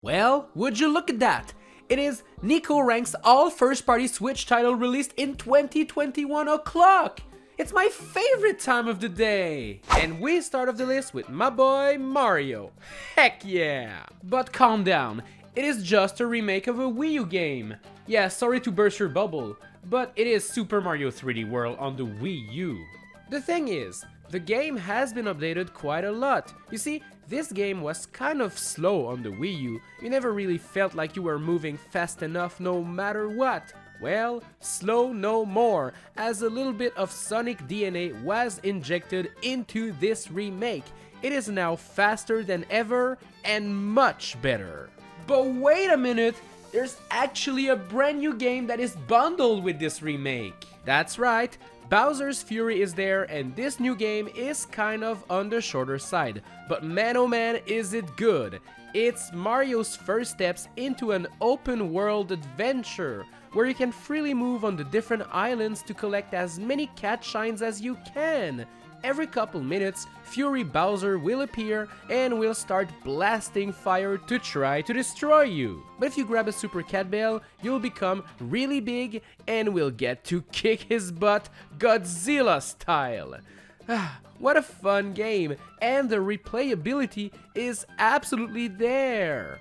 Well, would you look at that? It is Nicobbq's all first-party Switch title released in 2021 o'clock! It's my favorite time of the day! And we start off the list with my boy Mario. Heck yeah! But calm down, it is just a remake of a Wii U game. Yeah, sorry to burst your bubble, but it is Super Mario 3D World on the Wii U. The thing is, the game has been updated quite a lot. You see, this game was kind of slow on the Wii U. You never really felt like you were moving fast enough no matter what. Well, slow no more, as a little bit of Sonic DNA was injected into this remake. It is now faster than ever and much better. But wait a minute, there's actually a brand new game that is bundled with this remake. That's right, Bowser's Fury is there, and this new game is kind of on the shorter side, but man oh man is it good. It's Mario's first steps into an open world adventure, where you can freely move on the different islands to collect as many cat shines as you can. Every couple minutes, Fury Bowser will appear and will start blasting fire to try to destroy you. But if you grab a Super Cat Bell, you'll become really big and will get to kick his butt Godzilla style. What a fun game, and the replayability is absolutely there.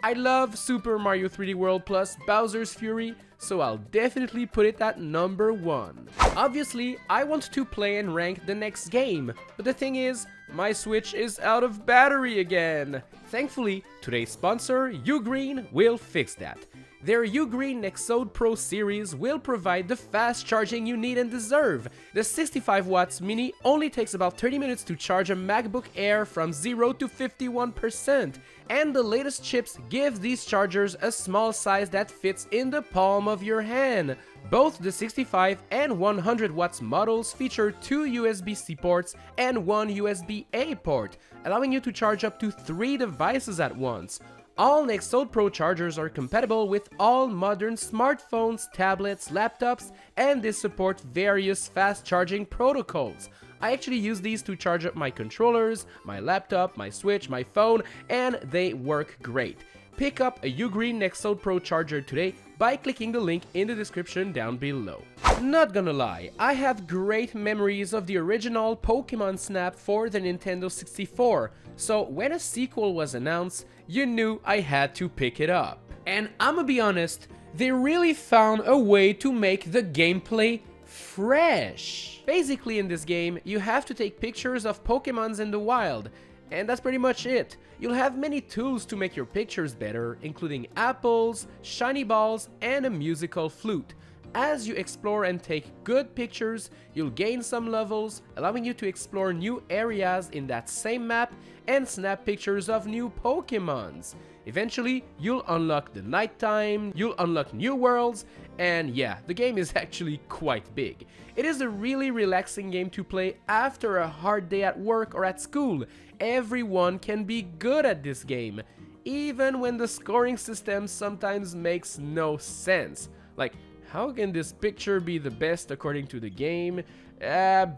I love Super Mario 3D World plus Bowser's Fury, so I'll definitely put it at number 1. Obviously, I want to play and rank the next game, but the thing is, my Switch is out of battery again. Thankfully, today's sponsor, Ugreen, will fix that. Their Ugreen Nexode Pro series will provide the fast charging you need and deserve. The 65 watts mini only takes about 30 minutes to charge a MacBook Air from 0 to 51%, and the latest chips give these chargers a small size that fits in the palm of your hand. Both the 65 and 100 watts models feature 2 USB-C ports and 1 USB-A port, allowing you to charge up to 3 devices at once. All Nexode Pro chargers are compatible with all modern smartphones, tablets, laptops, and they support various fast charging protocols. I actually use these to charge up my controllers, my laptop, my Switch, my phone, and they work great. Pick up a Ugreen Nexode Pro charger today by clicking the link in the description down below. Not gonna lie, I have great memories of the original Pokemon Snap for the Nintendo 64, so when a sequel was announced, you knew I had to pick it up. And I'ma be honest, they really found a way to make the gameplay fresh. Basically in this game, you have to take pictures of Pokemons in the wild, and that's pretty much it. You'll have many tools to make your pictures better, including apples, shiny balls, and a musical flute. As you explore and take good pictures, you'll gain some levels, allowing you to explore new areas in that same map and snap pictures of new Pokemons. Eventually, you'll unlock the nighttime, you'll unlock new worlds, and yeah, the game is actually quite big. It is a really relaxing game to play after a hard day at work or at school. Everyone can be good at this game, even when the scoring system sometimes makes no sense. Like, how can this picture be the best according to the game?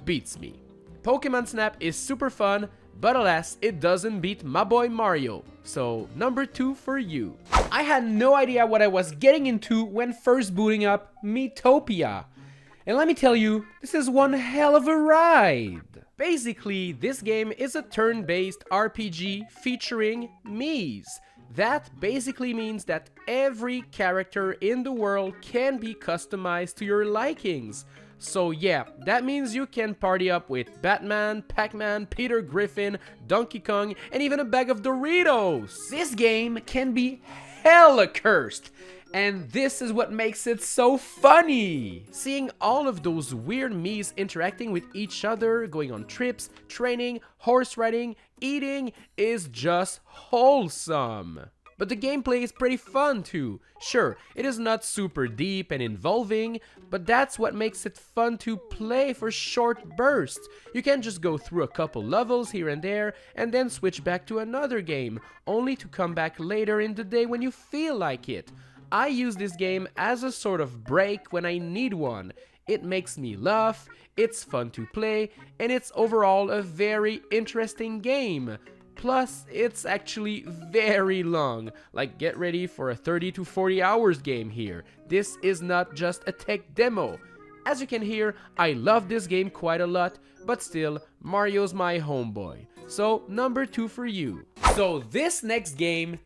Beats me. Pokemon Snap is super fun, but alas, it doesn't beat my boy Mario. So, number 2 for you. I had no idea what I was getting into when first booting up Metroid. And let me tell you, this is one hell of a ride. Basically, this game is a turn-based RPG featuring Miis. That basically means that every character in the world can be customized to your likings. So yeah, that means you can party up with Batman, Pac-Man, Peter Griffin, Donkey Kong, and even a bag of Doritos. This game can be hella cursed, and this is what makes it so funny. Seeing all of those weird Miis interacting with each other, going on trips, training, horse riding, eating is just wholesome. But the gameplay is pretty fun too. Sure, it is not super deep and involving, but that's what makes it fun to play for short bursts. You can just go through a couple levels here and there and then switch back to another game, only to come back later in the day when you feel like it. I use this game as a sort of break when I need one. It makes me laugh, it's fun to play, and it's overall a very interesting game. Plus, it's actually very long. Like, get ready for a 30 to 40 hours game here. This is not just a tech demo. As you can hear, I love this game quite a lot, but still, Mario's my homeboy. So, number 2 for you. So, this next game,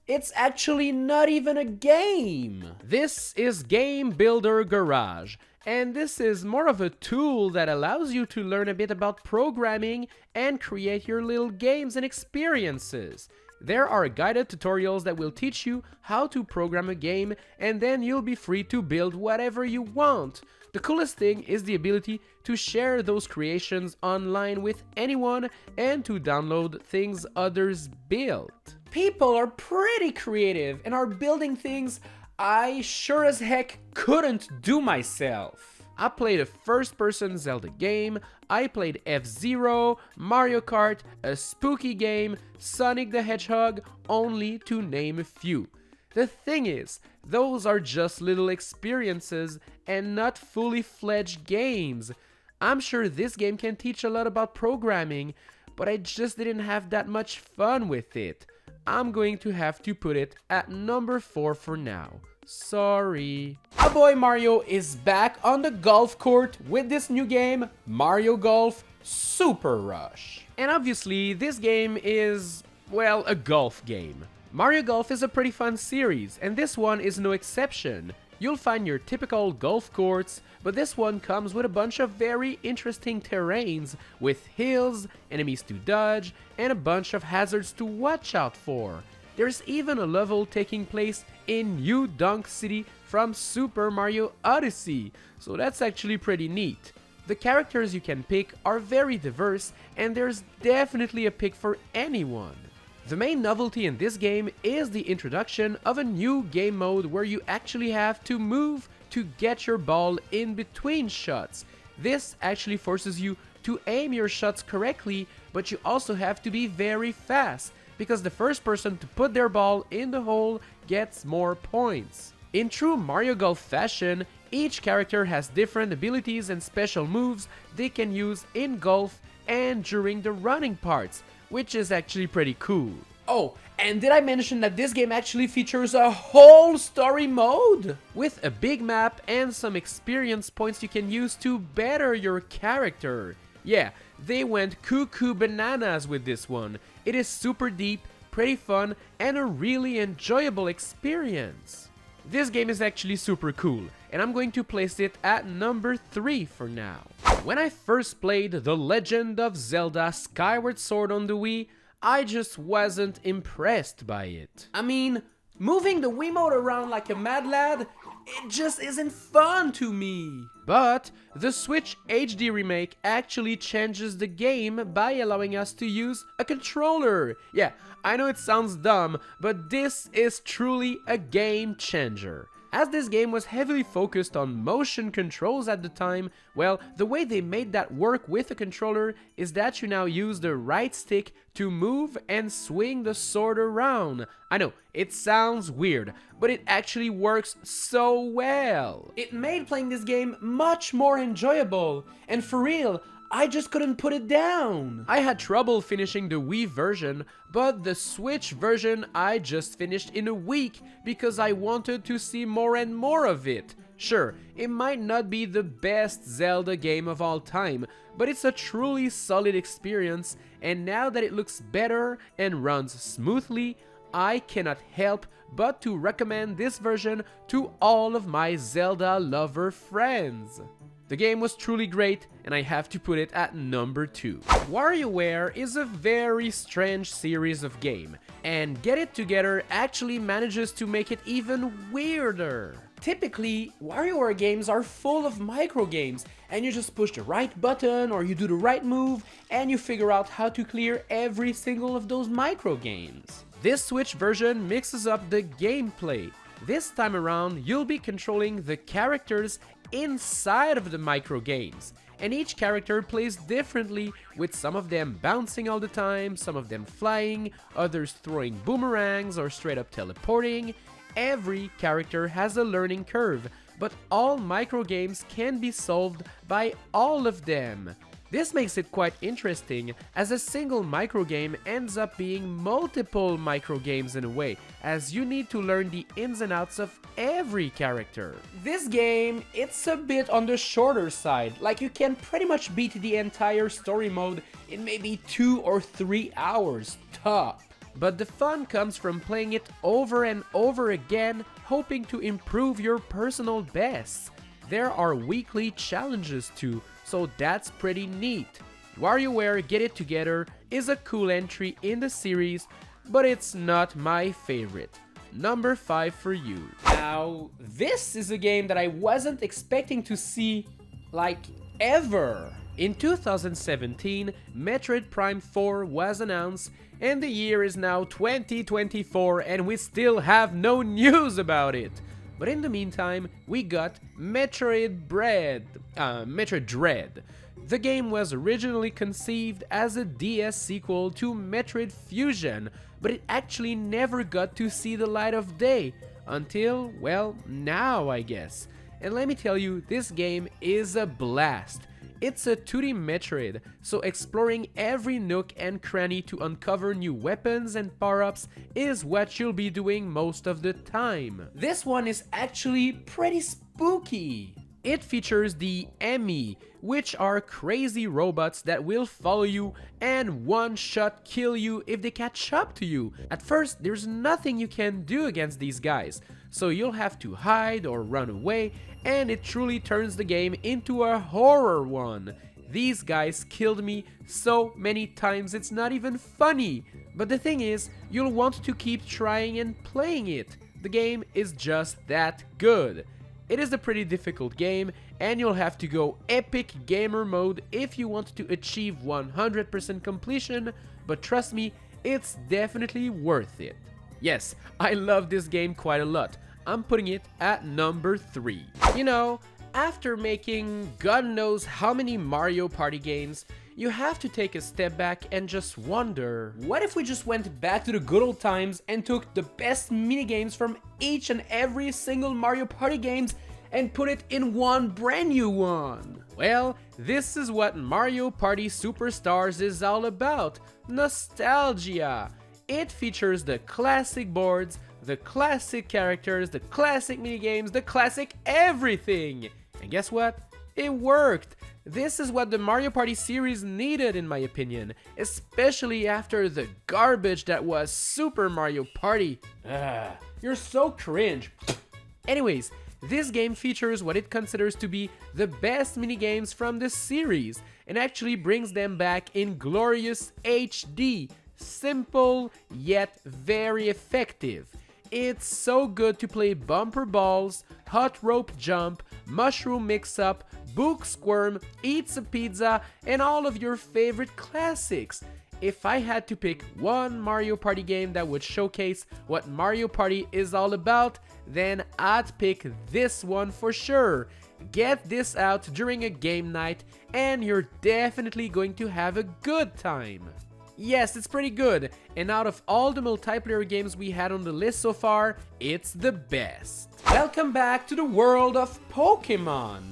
it's actually not even a game. This is Game Builder Garage. And this is more of a tool that allows you to learn a bit about programming and create your little games and experiences. There are guided tutorials that will teach you how to program a game, and then you'll be free to build whatever you want. The coolest thing is the ability to share those creations online with anyone and to download things others built. People are pretty creative and are building things I sure as heck couldn't do myself. I played a first-person Zelda game, I played F-Zero, Mario Kart, a spooky game, Sonic the Hedgehog, only to name a few. The thing is, those are just little experiences and not fully fledged games. I'm sure this game can teach a lot about programming, but I just didn't have that much fun with it. I'm going to have to put it at number 4 for now. Sorry. Our boy Mario is back on the golf court with this new game, Mario Golf Super Rush. And obviously, this game is, well, a golf game. Mario Golf is a pretty fun series, and this one is no exception. You'll find your typical golf courts, but this one comes with a bunch of very interesting terrains with hills, enemies to dodge, and a bunch of hazards to watch out for. There's even a level taking place in New Donk City from Super Mario Odyssey, so that's actually pretty neat. The characters you can pick are very diverse, and there's definitely a pick for anyone. The main novelty in this game is the introduction of a new game mode where you actually have to move to get your ball in between shots. This actually forces you to aim your shots correctly, but you also have to be very fast, because the first person to put their ball in the hole gets more points. In true Mario Golf fashion, each character has different abilities and special moves they can use in golf and during the running parts, which is actually pretty cool. Oh, and did I mention that this game actually features a whole story mode? With a big map and some experience points you can use to better your character. Yeah, they went cuckoo bananas with this one. It is super deep, pretty fun, and a really enjoyable experience. This game is actually super cool, and I'm going to place it at number 3 for now. When I first played The Legend of Zelda Skyward Sword on the Wii, I just wasn't impressed by it. I mean, moving the Wiimote around like a mad lad, it just isn't fun to me. But the Switch HD remake actually changes the game by allowing us to use a controller. Yeah, I know it sounds dumb, but this is truly a game changer. As this game was heavily focused on motion controls at the time, well, the way they made that work with a controller is that you now use the right stick to move and swing the sword around. I know, it sounds weird, but it actually works so well. It made playing this game much more enjoyable, and for real, I just couldn't put it down. I had trouble finishing the Wii version, but the Switch version I just finished in a week because I wanted to see more and more of it. Sure, it might not be the best Zelda game of all time, but it's a truly solid experience, and now that it looks better and runs smoothly, I cannot help but to recommend this version to all of my Zelda lover friends. The game was truly great, and I have to put it at number 2. WarioWare is a very strange series of game, and Get It Together actually manages to make it even weirder. Typically, WarioWare games are full of micro games, and you just push the right button or you do the right move, and you figure out how to clear every single of those micro games. This Switch version mixes up the gameplay. This time around, you'll be controlling the characters inside of the micro games, and each character plays differently, with some of them bouncing all the time, some of them flying, others throwing boomerangs or straight up teleporting. Every character has a learning curve, but all micro games can be solved by all of them. This makes it quite interesting, as a single microgame ends up being multiple microgames in a way, as you need to learn the ins and outs of every character. This game, it's a bit on the shorter side, like you can pretty much beat the entire story mode in maybe 2 or 3 hours top. But the fun comes from playing it over and over again, hoping to improve your personal bests. There are weekly challenges too, so that's pretty neat. WarioWare Get It Together is a cool entry in the series, but it's not my favorite. Number 5 for you. Now, this is a game that I wasn't expecting to see, like, ever. In 2017, Metroid Prime 4 was announced, and the year is now 2024 and we still have no news about it. But in the meantime, we got Metroid Dread. The game was originally conceived as a DS sequel to Metroid Fusion, but it actually never got to see the light of day, until, well, now I guess. And let me tell you, this game is a blast. It's a 2D Metroid, so exploring every nook and cranny to uncover new weapons and power-ups is what you'll be doing most of the time. This one is actually pretty spooky. It features the Emmy, which are crazy robots that will follow you and one-shot kill you if they catch up to you. At first, there's nothing you can do against these guys, so you'll have to hide or run away, and it truly turns the game into a horror one. These guys killed me so many times it's not even funny. But the thing is, you'll want to keep trying and playing it. The game is just that good. It is a pretty difficult game, and you'll have to go epic gamer mode if you want to achieve 100% completion, but trust me, it's definitely worth it. Yes, I love this game quite a lot. I'm putting it at number 3. You know, after making God knows how many Mario Party games, you have to take a step back and just wonder, what if we just went back to the good old times and took the best minigames from each and every single Mario Party games and put it in one brand new one? Well, this is what Mario Party Superstars is all about. Nostalgia. It features the classic boards, the classic characters, the classic minigames, the classic everything. And guess what? It worked. This is what the Mario Party series needed, in my opinion, especially after the garbage that was Super Mario Party. You're so cringe. Anyways, this game features what it considers to be the best minigames from the series and actually brings them back in glorious HD. Simple, yet very effective. It's so good to play bumper balls, hot rope jump, mushroom mix-up, book squirm, eats a pizza, and all of your favorite classics. If I had to pick one Mario Party game that would showcase what Mario Party is all about, then I'd pick this one for sure. Get this out during a game night, and you're definitely going to have a good time. Yes, it's pretty good, and out of all the multiplayer games we had on the list so far, it's the best. Welcome back to the world of Pokemon,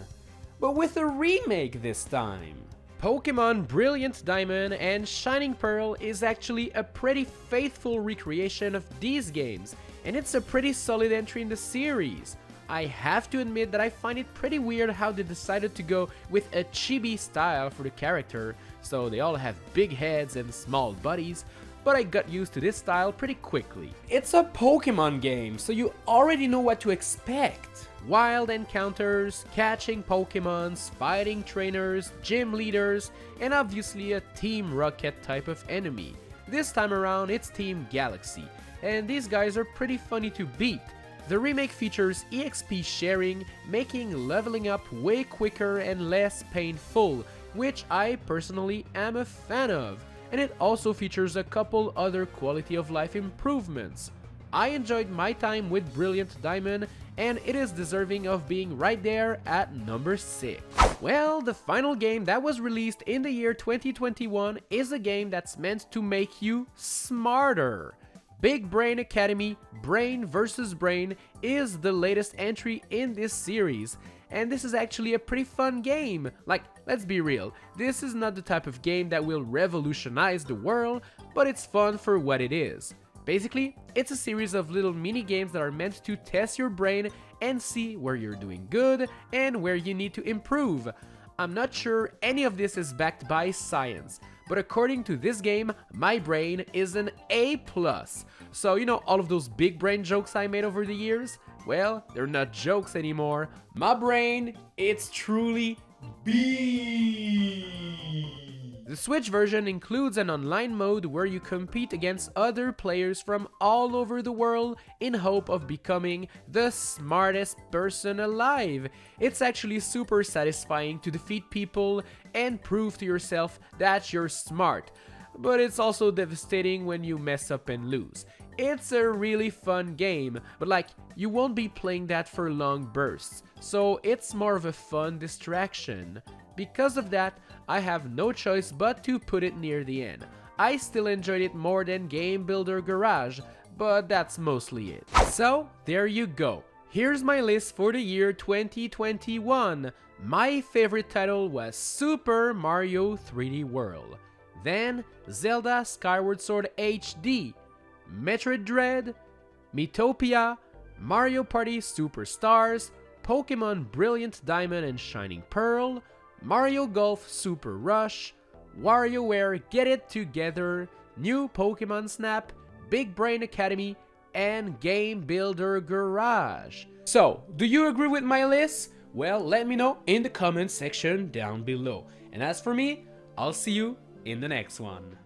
but with a remake this time. Pokemon Brilliant Diamond and Shining Pearl is actually a pretty faithful recreation of these games, and it's a pretty solid entry in the series. I have to admit that I find it pretty weird how they decided to go with a chibi style for the character, so they all have big heads and small bodies, but I got used to this style pretty quickly. It's a Pokemon game, so you already know what to expect. Wild encounters, catching Pokemons, fighting trainers, gym leaders, and obviously a Team Rocket type of enemy. This time around it's Team Galaxy, and these guys are pretty funny to beat. The remake features EXP sharing, making leveling up way quicker and less painful, which I personally am a fan of, and it also features a couple other quality of life improvements. I enjoyed my time with Brilliant Diamond, and it is deserving of being right there at number 6. Well, the final game that was released in the year 2021 is a game that's meant to make you smarter. Big Brain Academy Brain vs. Brain is the latest entry in this series, and this is actually a pretty fun game. Like, let's be real, this is not the type of game that will revolutionize the world, but it's fun for what it is. Basically, it's a series of little mini games that are meant to test your brain and see where you're doing good and where you need to improve. I'm not sure any of this is backed by science, but according to this game, my brain is an A+. So you know all of those big brain jokes I made over the years? Well, they're not jokes anymore. My brain, it's truly B. The Switch version includes an online mode where you compete against other players from all over the world in hope of becoming the smartest person alive. It's actually super satisfying to defeat people and prove to yourself that you're smart. But it's also devastating when you mess up and lose. It's a really fun game, but like, you won't be playing that for long bursts, so it's more of a fun distraction. Because of that, I have no choice but to put it near the end. I still enjoyed it more than Game Builder Garage, but that's mostly it. So, there you go. Here's my list for the year 2021. My favorite title was Super Mario 3D World. Then, Zelda Skyward Sword HD, Metroid Dread, Miitopia, Mario Party Superstars, Pokemon Brilliant Diamond and Shining Pearl, Mario Golf Super Rush, WarioWare Get It Together, New Pokemon Snap, Big Brain Academy, and Game Builder Garage. So, do you agree with my list? Well, let me know in the comment section down below. And as for me, I'll see you in the next one.